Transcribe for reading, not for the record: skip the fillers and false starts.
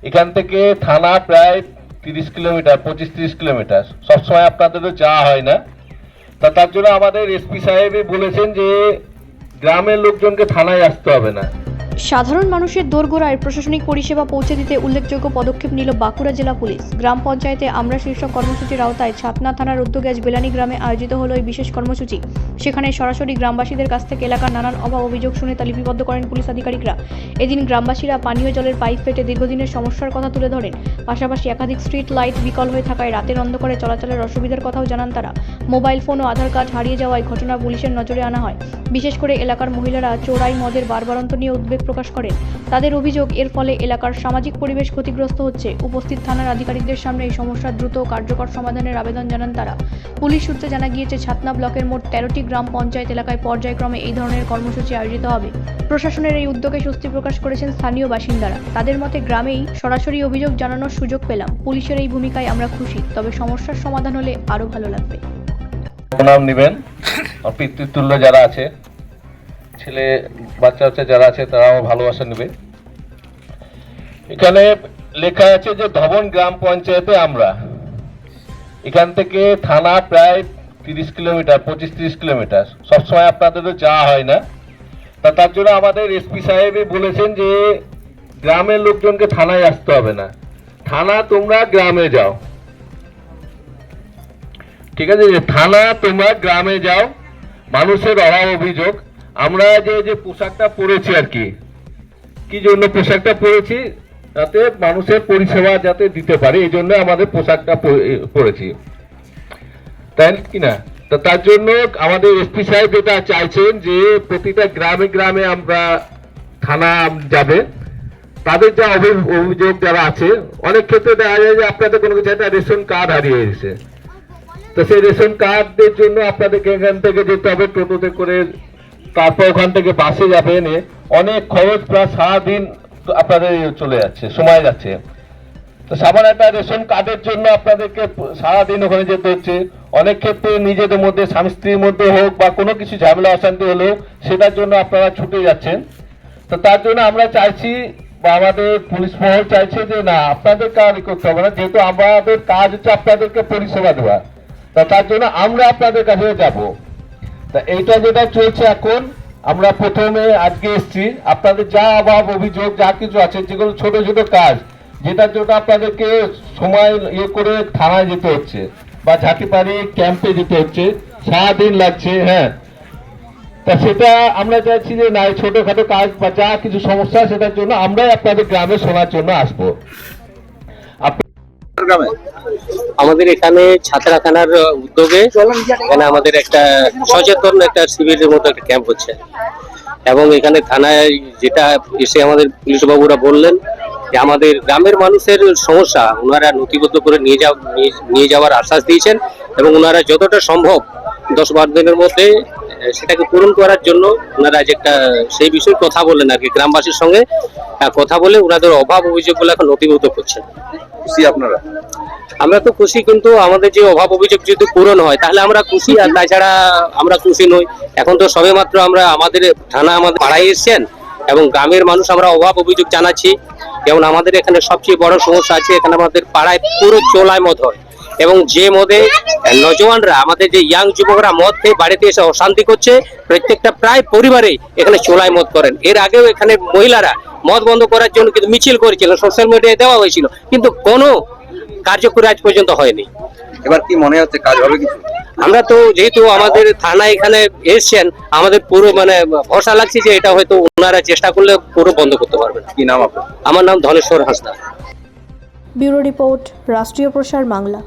এখান থেকে থানা প্রায় 30 কিলোমিটার, 25-30 কিলোমিটার। সবসময় আপনাদেরও যাওয়া হয় না, তার জন্য আমাদের এসপি সাহেবই বলেছেন যে গ্রামের লোকজনকে থানায় আসতে হবে না। সাধারণ মানুষের দোরগোড়ায় প্রশাসনিক পরিষেবা পৌঁছে দিতে উল্লেখযোগ্য পদক্ষেপ নিল বাঁকুড়া জেলা পুলিশ। গ্রাম পঞ্চায়েতে আমরা শীর্ষক কর্মসূচির আওতায় ছাতনা থানার উদ্যোগে আজ বেলানি গ্রামে আয়োজিত হলো এই বিশেষ কর্মসূচি। সেখানে সরাসরি গ্রামবাসীদের কাছ থেকে এলাকার নানান অভাব অভিযোগ শুনে তা লিপিবদ্ধ করেন পুলিশ আধিকারিকরা। এদিন গ্রামবাসীরা পানীয় জলের পাইপ ফেটে দীর্ঘদিনের সমস্যার কথা তুলে ধরেন। পাশাপাশি একাধিক স্ট্রিট লাইট বিকল হয়ে থাকায় রাতের অন্ধকারে চলাচলের অসুবিধার কথাও জানান তারা। মোবাইল ফোন ও আধার কার্ড হারিয়ে যাওয়ায় ঘটনা পুলিশের নজরে আনা হয়। বিশেষ করে এলাকার মহিলারা চোরাই মদের বারবারন্ত নিয়ে উদ্বেগ প্রকাশ করেন। তাদের অভিযোগ, এর ফলে এলাকার সামাজিক পরিবেশ ক্ষতিগ্রস্ত হচ্ছে। উপস্থিত থানার আধিকারিকদের সামনে এই সমস্যার দ্রুত ও কার্যকর সমাধানের আবেদন জানান তারা। পুলিশ সূত্রে জানা গিয়েছে, ছাতনা ব্লকের মোট 13টি গ্রাম পঞ্চায়েত এলাকায় পর্যায়ক্রমে এই ধরনের কর্মসূচি আয়োজিত হবে। প্রশাসনের এই উদ্যোগে স্বস্তি প্রকাশ করেছেন স্থানীয় বাসিন্দারা। তাদের মতে, গ্রামেই সরাসরি অভিযোগ জানানোর সুযোগ পেলাম। পুলিশের এই ভূমিকায় আমরা খুশি, তবে সমস্যার সমাধান হলে আরো ভালো লাগবে। নাম নেবেন, পিতৃতুল্য যারা আছে, ছেলে বাচ্চা যারা আছে, তারা আমার ভালোবাসা নেবে। এখানে লেখা আছে যে ধবন গ্রাম পঞ্চায়েতে আমরা, এখান থেকে থানা প্রায় 30 কিলোমিটার, 25-30 কিলোমিটার। সবসময় আপনাদেরও যাওয়া হয় না, তার জন্য আমাদের এসপি সাহেবই বলেছেন যে গ্রামের লোকজনকে থানায় আসতে হবে না, থানা তোমরা গ্রামে যাও। ঠিক আছে, থানা তোমরা গ্রামে যাও। মানুষের অভাব অভিযোগ, আমরা যে পোশাকটা পরেছি আর কি জন্য পোশাকটা পরেছি, যাতে মানুষের পরিষেবা যাতে দিতে পারে, এই জন্য আমাদের পোশাকটা পরেছি, তাই কি না? তো তার জন্য আমাদের এসপি সাহেব যেটা চাইছেন যে প্রতিটা গ্রামে গ্রামে আমরা থানা যাবে। তাদের যা অভিযোগ যারা আছে, অনেক ক্ষেত্রে দেখা যায় যে আপনাদের কোনো কিছু একটা রেশন কার্ড হারিয়ে গেছে, তো সেই রেশন কার্ডের জন্য আপনাদেরকে এখান থেকে যেতে হবে টোটোতে করে, তারপর ওখান থেকে বাসে যাবেন, অনেক খরচ, প্রায় সারাদিন আপনাদের চলে যাচ্ছে, সময় যাচ্ছে। তো সামান্য একটা রেশন কার্ডের জন্য আপনাদেরকে সারাদিন ওখানে যেতে হচ্ছে। অনেক ক্ষেত্রে নিজেদের মধ্যে, স্বামী স্ত্রীর মধ্যে হোক বা কোনো কিছু ঝামেলা অশান্তি হলেও সেটার জন্য আপনারা ছুটে যাচ্ছেন। তো তার জন্য আমরা চাইছি, বা আমাদের পুলিশ মহল চাইছে যে না, আপনাদের কাজ করতে হবে না, যেহেতু আমাদের কাজ হচ্ছে আপনাদেরকে পরিষেবা দেওয়া, তার জন্য আমরা আপনাদের কাছে যাব। তা এইটা যেটা চলছে এখন, আমরা প্রথমে আজকে এসছি, আপনাদের যা অভাব অভিযোগ যা কিছু আছে, যেগুলো ছোট ছোট কাজ, যেটার জন্য আপনাদেরকে সময় করে থানায় যেতে হচ্ছে বা ঝাঁটিপাড়ি ক্যাম্পে যেতে হচ্ছে, সারাদিন লাগছে, হ্যাঁ, তা সেটা আমরা চাইছি যে না, ছোটখাটো কাজ বা যা কিছু সমস্যা, সেটার জন্য আমরাই আপনাদের গ্রামে শোনার জন্য আসবো। আমাদের এখানে ছাত্রা থানার উদ্যোগে এখানে আমাদের একটা সচেতন একটা শিবিরের মতো একটা ক্যাম্প হচ্ছে, এবং এখানে থানায় যেটা এসে আমাদের পুলিশ বাবুরা বললেন যে আমাদের গ্রামের মানুষের সমস্যা ওনারা নথিবদ্ধ করে নিয়ে যাওয়ার আশ্বাস দিয়েছেন, এবং ওনারা যতটা সম্ভব 10-12 দিনের মধ্যে সেটাকে পূরণ করার জন্য ওনারা যে একটা সেই বিষয়ে কথা বললেন আর কি, গ্রামবাসীর সঙ্গে কথা বলে ওনাদের অভাব অভিযোগগুলো এখন নথিবদ্ধ করছেন। খুশি আপনারা? আমরা তো খুশি, কিন্তু আমাদের যে অভাব অভিযোগ যদি পূরণ হয় তাহলে আমরা খুশি, আর তাছাড়া আমরা খুশি নই। এখন তো সবে মাত্র আমরা আমাদের থানা আমাদের পাড়ায় এসেছেন, এবং গ্রামের মানুষ আমরা অভাব অভিযোগ জানাচ্ছি। যেমন আমাদের এখানে সবচেয়ে বড় সমস্যা আছে, এখানে আমাদের পাড়ায় পুরো চোলাই মদ হয়, এবং যে মদে নজওয়ানরা, আমাদের যে ইয়াং যুবকরা মদ খেয়ে বাড়িতে এসে অশান্তি করছে, প্রত্যেকটা প্রায় পরিবারে এখানে চোলাই মদ করেন। এর আগেও এখানে মহিলারা মদ বন্ধ করার জন্য কিন্তু মিছিল করেছিলেন, সোশ্যাল মিডিয়ায় দেওয়া হয়েছিল, কিন্তু কোনো কার্যকরী আজ পর্যন্ত হয়নি। এবার কি মনে হচ্ছে, কাজ হবে কিছু? আমরা তো যেহেতু আমাদের থানা এখানে এসছেন, আমাদের পুরো ভরসা লাগছে যে এটা হয়তো ওনারা চেষ্টা করলে পুরো বন্ধ করতে পারবেন। কি নাম আপনার? আমার নাম ধনেশ্বর হাঁসদা। ব্যুরো রিপোর্ট, রাষ্ট্রীয় প্রসার বাংলা।